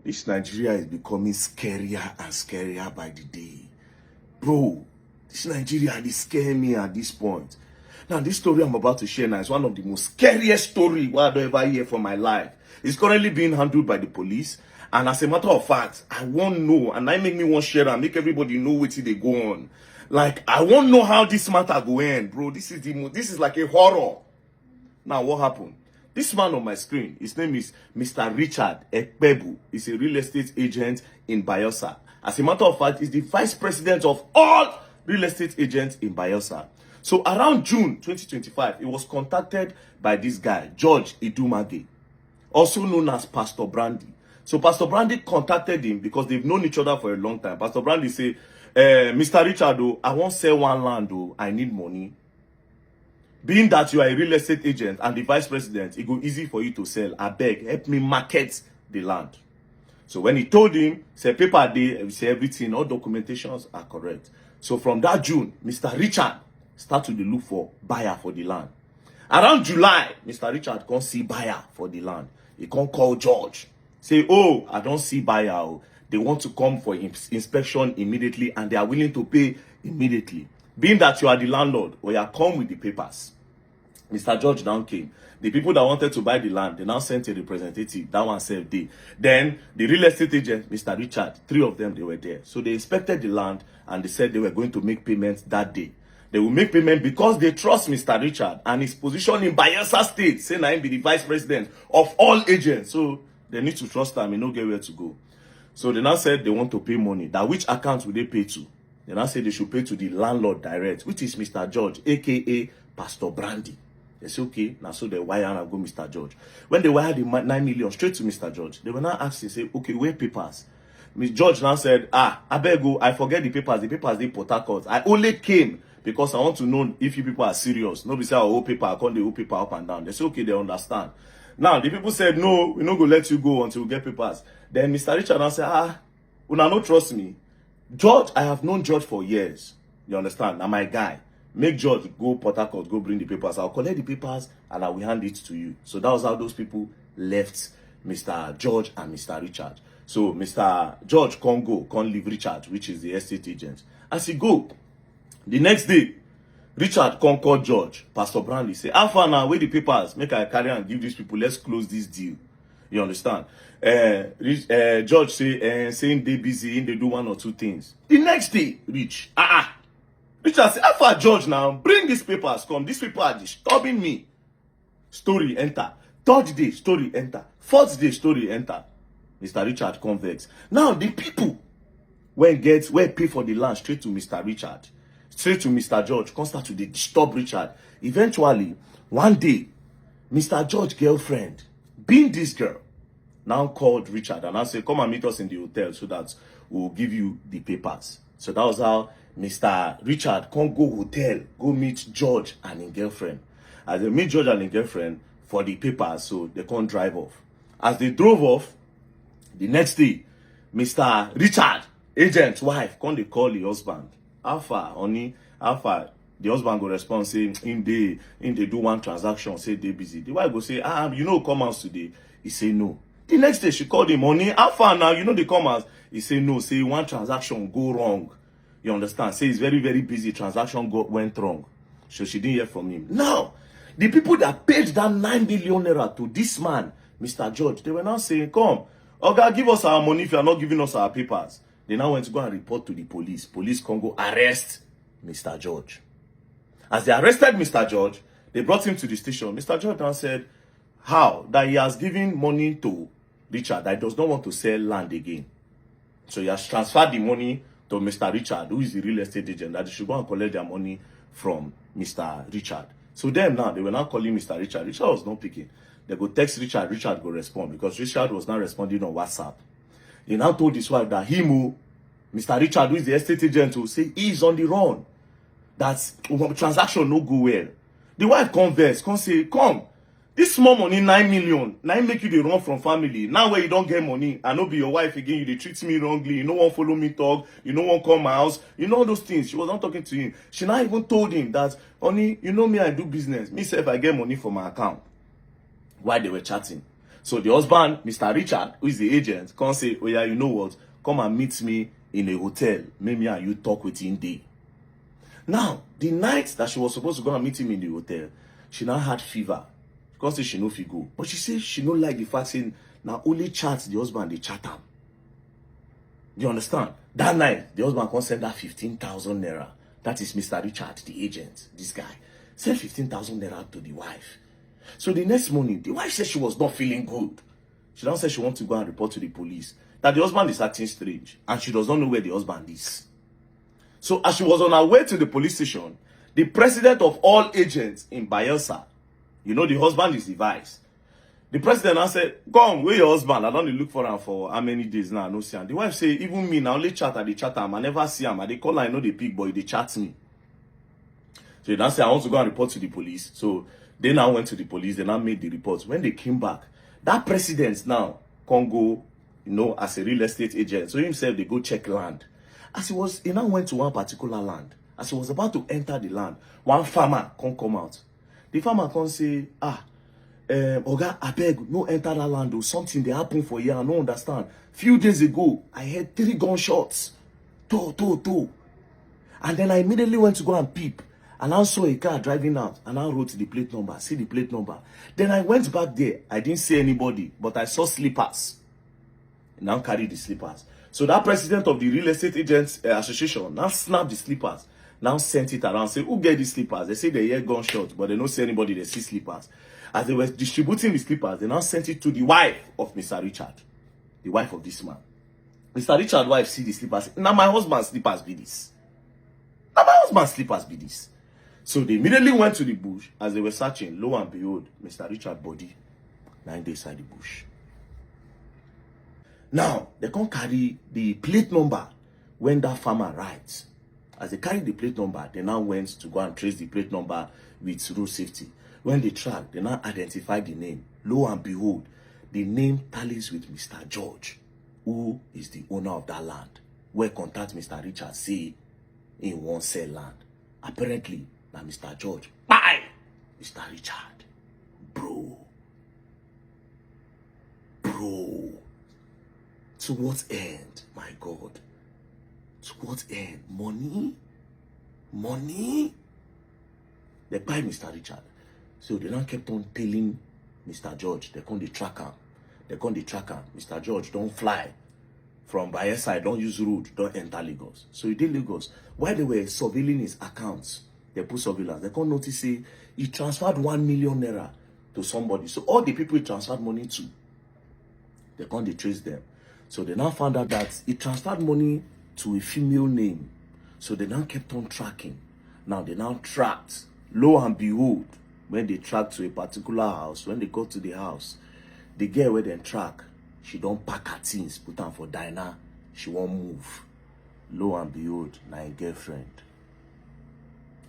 This Nigeria is becoming scarier and scarier by the day. Bro, this Nigeria is scaring me at this point. Now, this story I'm about to share now is one of the most scariest stories I've ever heard for my life. It's currently being handled by the police. And as a matter of fact, I won't know. And I make me want to share and make everybody know what they go on. Like, I won't know how this matter go end, bro. This is like a horror. Now, what happened? This man on my screen, his name is Mr. Richard Ekpebu. He's a real estate agent in Bayelsa. As a matter of fact, he's the vice president of all real estate agents in Bayelsa. So around June 2025, he was contacted by this guy, George Idumage, also known as Pastor Brandy. So Pastor Brandy contacted him because they've known each other for a long time. Pastor Brandy said, Mr. Richard, I won't sell one land, I need money. Being that you are a real estate agent and the vice president, it go easy for you to sell. I beg, help me market the land. So when he told him, say paper day, say everything, all documentations are correct. So from that June, Mr. Richard started to look for buyer for the land. Around July, Mr. Richard can't see buyer for the land. He can't call George. Say, oh, I don't see buyer. They want to come for inspection immediately and they are willing to pay immediately. Being that you are the landlord, or you are come with the papers. Mr. George now came. The people that wanted to buy the land, they now sent a representative. That one saved day. Then the real estate agent, Mr. Richard, 3 of them, they were there. So they inspected the land and they said they were going to make payments that day. They will make payment because they trust Mr. Richard and his position in Bayelsa State, saying I be the vice president of all agents. So they need to trust him and not get where to go. So they now said they want to pay money. That which account will they pay to? They now say they should pay to the landlord direct, which is Mr. George, aka Pastor Brandy. They say, okay, now so they wire and go Mr. George. When they wired the 9 million straight to Mr. George, they were now asking, say, okay, where papers? Mr. George now said, I beg you, I forget the papers. The papers they Port Harcourt. I only came because I want to know if you people are serious. Nobody say, oh, paper, I call the whole paper up and down. They say, okay, they understand. Now, the people said, no, we're not going to let you go until we get papers. Then Mr. Richard now said, una no trust me. George, I have known George for years. You understand? Now my guy. Make George go Port Harcourt, go bring the papers. I'll collect the papers and I will hand it to you. So that was how those people left Mr. George and Mr. Richard. So Mr. George can't go, can't leave Richard, which is the estate agent. As he go, the next day, Richard can't call George. Pastor Brandy say, how far now, where the papers? Make I carry and give these people, let's close this deal. You understand? George saying they busy, they do 1 or 2 things. The next day, Richard say, how far George now? Bring these papers, come. These people are disturbing me. Story enter. 3rd day, story enter. 4th day, story enter. Mr. Richard convex. Now the people when pay for the land straight to Mr. Richard, straight to Mr. George, come start to disturb Richard. Eventually, one day, Mr. George's girlfriend, being this girl, now called Richard and I said, come and meet us in the hotel so that we'll give you the papers. So that was how Mr. Richard can't go hotel, go meet George and his girlfriend. As they meet George and his girlfriend for the papers, so they can't drive off. As they drove off, the next day, Mr. Richard, agent's wife, can't they call the husband? How far, honey? How far? The husband go respond, say, in they do one transaction, say they busy. The wife go say, come out today. He say no. The next day she called him, honey, how far now? They come out. He say no, say one transaction go wrong. You understand? Say it's very, very busy. Transaction went wrong. So she didn't hear from him. Now, the people that paid that 9 million naira to this man, Mr. George, they were now saying, come, okay, give us our money if you are not giving us our papers. They now went to go and report to the police. Police can go arrest Mr. George. As they arrested Mr. George, they brought him to the station. Mr. George now said, how? That he has given money to Richard, that he does not want to sell land again. So he has transferred the money to Mr. Richard, who is the real estate agent, that they should go and collect their money from Mr. Richard. So them now, they were now calling Mr. Richard. Richard was not picking. They go text Richard, Richard go respond because Richard was now responding on WhatsApp. He now told his wife that Mr. Richard, who is the estate agent, will say he is on the run. That transaction no go well. The wife converse, say, come, this small money, 9 million, now make you the run from family. Now where you don't get money, I know be your wife again, you they treat me wrongly, you no one follow me talk, you no one come my house, you know all those things. She was not talking to him. She now even told him that, honey, you know me, I do business. Me say if I get money from my account. While they were chatting. So the husband, Mr. Richard, who is the agent, can't say, oh yeah, you know what? Come and meet me in a hotel. Maybe and you talk with him day. Now, the night that she was supposed to go and meet him in the hotel, she now had fever. She can't say she no fit go. But she says she don't like the fact saying, now only chat the husband, they chat him. You understand? That night, the husband can send her 15,000 naira. That is Mr. Richard, the agent, this guy. Send 15,000 naira to the wife. So the next morning, the wife said she was not feeling good. She now said she wants to go and report to the police that the husband is acting strange and she does not know where the husband is. So as she was on her way to the police station, the president of all agents in Bayelsa, you know the husband is the vice. The president now said, come, where your husband? I don't look for him for how many days now, no see him. The wife say, even me, now only chat at the chat him. I never see him. I they call her, I know the pig boy, they chat me. So they now say, I want to go and report to the police. So they now went to the police, they now made the reports. When they came back, that president now can go, you know, as a real estate agent. So himself, they go check land. As he now went to one particular land. As he was about to enter the land, one farmer can come out. The farmer can say, Oga, I beg, no enter that land or something they happen for you. I don't understand. Few days ago, I heard 3 gunshots. Two. And then I immediately went to go and peep. And I saw a car driving out. And I wrote the plate number. See the plate number. Then I went back there. I didn't see anybody. But I saw slippers. And now carry the slippers. So that president of the real estate agents association now snapped the slippers. Now sent it around. Say, who get these slippers? They say they hear gunshots. But they don't see anybody. They see slippers. As they were distributing the slippers, they now sent it to the wife of Mr. Richard. The wife of this man. Mr. Richard's wife see the slippers. Now my husband's slippers be this. Now my husband's slippers be this. So they immediately went to the bush. As they were searching, lo and behold, Mr. Richard's body 9 days inside the bush. Now, they can't carry the plate number when that farmer writes. As they carry the plate number, they now went to go and trace the plate number with road safety. When they track, they now identify the name. Lo and behold, the name tallies with Mr. George, who is the owner of that land, where contact Mr. Richard say in one sell land. Apparently, now Mr. George, bye! Mr. Richard, bro. To what end, my God? To what end? Money? They buy Mr. Richard. So they now kept on telling Mr. George, they come the tracker. Mr. George, don't fly from Bayelsa, don't use road, don't enter Lagos. So he did Lagos. While they were surveilling his accounts, they put surveillance. They can't notice say he transferred 1 million naira to somebody. So all the people he transferred money to, they can't trace them. So they now found out that he transferred money to a female name. So they now kept on tracking. Now they now tracked. Lo and behold, when they tracked to a particular house, when they got to the house, the girl where they track, she don't pack her things, put them for diner, she won't move. Lo and behold, my girlfriend.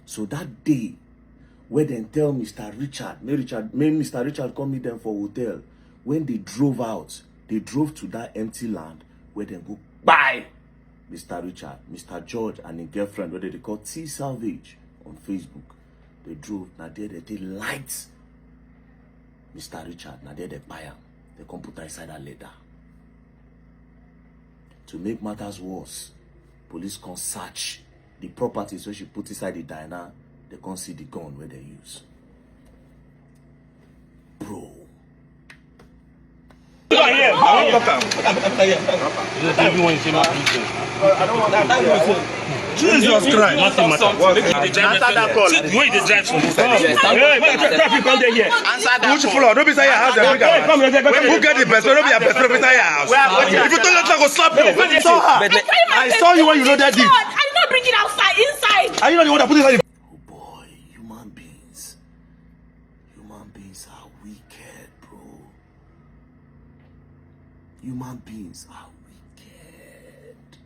So that day, when they tell Mr. Richard, may Mr. Richard come meet them for hotel. When they drove out, they drove to that empty land where they go, bye! Mr. Richard, Mr. George and his girlfriend, where they call T Salvage on Facebook. They drove, now there they light Mr. Richard, now there they buy him. They come put her inside that leather. To make matters worse, police can search the properties where she put inside the diner. They can't see the gun where they use. Bro. Jesus Christ. Nothing matters. Answer that call. Wait, the drive from this side. Traffic come there here. Answer that. Which floor? Don't be saying your house. Who get the best? Don't be a best friend inside your house. If you don't let her go slap you. I saw you when you loaded it. I did not bring it outside, inside. Are you not the one that put it inside? Oh boy, human beings are wicked, bro. Human beings are wicked.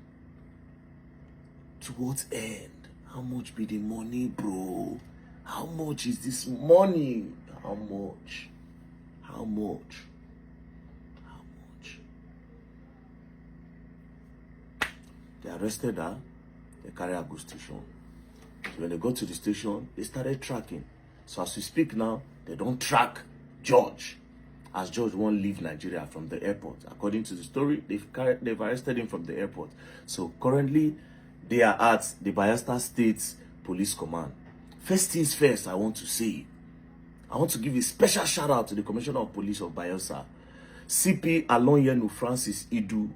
To what end? How much be the money, bro? How much is this money? How much? They arrested her. They carry her to station. So when they got to the station, they started tracking. So as we speak now, they don't track George. as George won't leave Nigeria from the airport. According to the story, they've arrested him from the airport. So currently, they are at the Bayelsa State Police Command. First things first, I want to give a special shout out to the Commissioner of Police of Bayelsa, CP Alonyenu Francis Idu.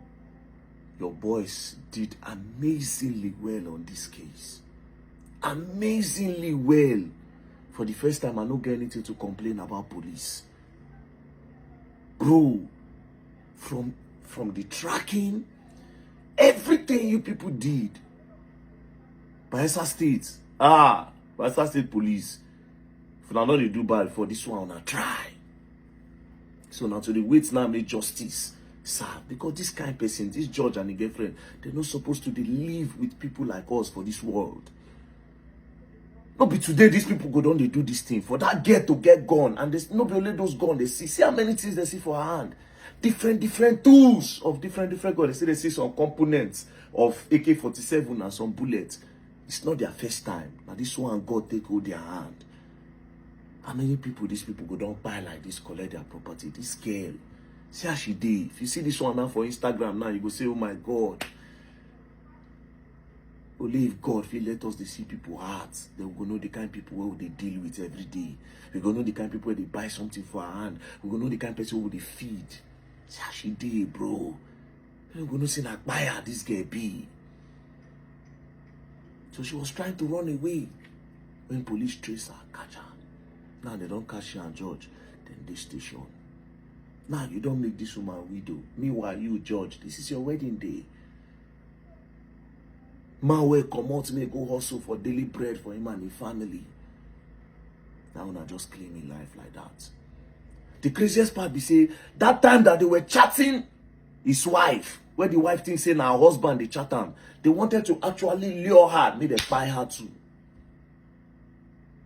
Your boys did amazingly well on this case. Amazingly well. For the first time, I don't get anything to complain about police. Bro, from the tracking, everything you people did. Bayelsa State, Bayelsa State Police. If I know they do bad for this one, I try. So now to the wait now make justice, sir. Because this kind of person, this judge and the girlfriend, they're not supposed to live with people like us for this world. Not be today these people go down, they do this thing for that girl to get gone, and there's not be only those gone they see how many things they see for her hand, different tools of different guns. They see some components of AK-47 and some bullets. It's not their first time. Now this one God take hold their hand. How many people these people go down buy like this, collect their property? This girl, see how she did. If you see this one now for Instagram now, you go say, oh my God. Only if God will let us see people hearts, then we go know the kind of people where they deal with every day. We go know the kind of people where they buy something for her hand. We go know the kind of person who they feed. See how she did, bro. We go know say like buyer this girl be. So she was trying to run away when police trace her, catch her. Now they don't catch her and judge, then they station. Now you don't make this woman widow. Meanwhile, you judge, this is your wedding day. Man will come out me go hustle for daily bread for him and his family. Now una just claiming life like that. The craziest part be say that time that they were chatting his wife, where the wife thinks say now her husband they chat him, they wanted to actually lure her, make them buy her too.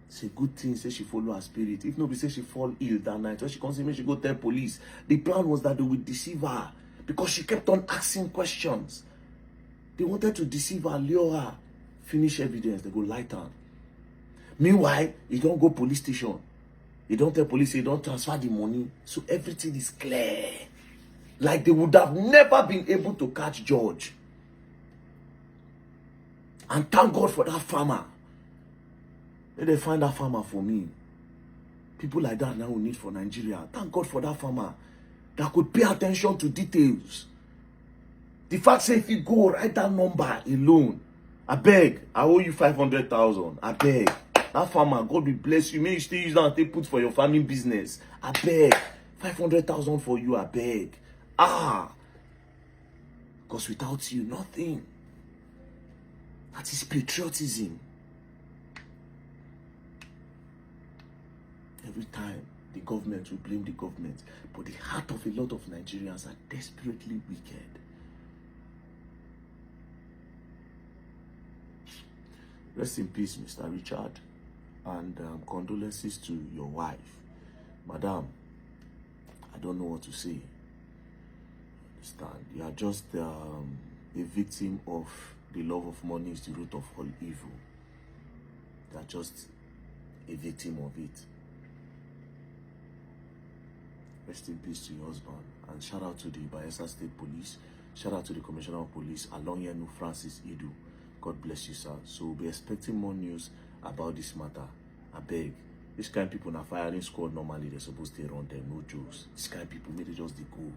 It's a good thing, say she follow her spirit. If nobody say she fall ill that night, when she comes in, she go tell police. The plan was that they would deceive her because she kept on asking questions. They wanted to deceive her, lure her, finish evidence, they go light her. Meanwhile, you don't go police station. You don't tell police, you don't transfer the money. So everything is clear. Like they would have never been able to catch George. And thank God for that farmer. Let them find that farmer for me. People like that now we need for Nigeria. Thank God for that farmer that could pay attention to details. The fact say if you go write that number alone, I beg, I owe you 500,000. I beg. That farmer, God will bless you. May you still use that and take put for your farming business. I beg. 500,000 for you, I beg. Because without you, nothing. That is patriotism. Every time, the government will blame the government. But the heart of a lot of Nigerians are desperately wicked. Rest in peace, Mr. Richard. And condolences to your wife. Madam, I don't know what to say. Understand? You are just a victim of the love of money is the root of all evil. You are just a victim of it. Rest in peace to your husband. And shout out to the Bayelsa State Police. Shout out to the Commissioner of Police, Alonyenu Francis Idu. God bless you, sir. So we'll be expecting more news about this matter. I beg. This kind of people in a firing squad normally they're supposed to run them, no jokes. This kind of people maybe just they go.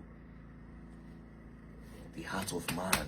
The heart of man